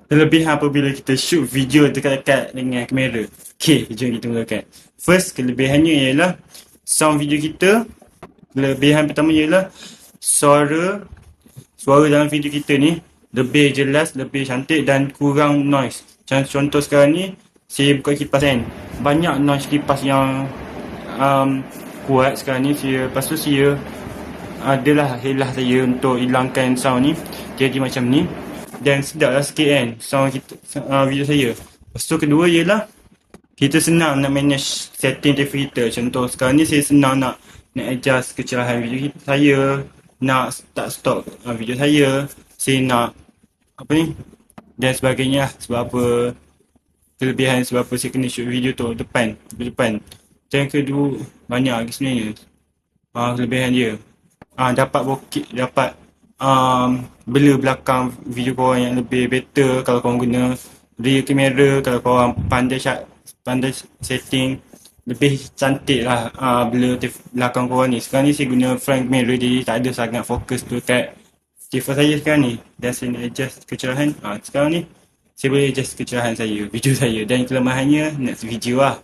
Kelebihan apabila kita shoot video dekat-dekat dengan kamera. Okay, jom kita mulakan. First, kelebihannya ialah sound video kita. Kelebihan pertama ialah suara dalam video kita ni lebih jelas, lebih cantik dan kurang noise. Contoh sekarang ni, saya buka kipas kan. Banyak noise kipas yang kuat sekarang ni. Lepas tu saya adalah helah saya untuk hilangkan sound ni jadi macam ni. Dan sedap lah sikit kan sound kita, video saya. Lepas tu kedua ialah kita senang nak manage setting TV kita. Contoh sekarang ni saya senang nak adjust kecerahan video saya, nak stop video saya nak apa ni dan sebagainya lah. Sebab apa kelebihan, sebab apa saya kena shoot video tu depan. Dan kedua banyak lagi sebenarnya kelebihan dia. Dapat bokeh, dapat blur belakang video korang yang lebih better kalau korang guna rear camera. Kalau korang pandai setting, lebih cantik lah blur belakang korang ni. Sekarang ni saya guna front camera jadi tak ada sangat fokus tu kat TV saya sekarang ni. Dan saya nak adjust kecerahan. Sekarang ni saya boleh adjust kecerahan saya, video saya. Dan kelemahannya next video lah.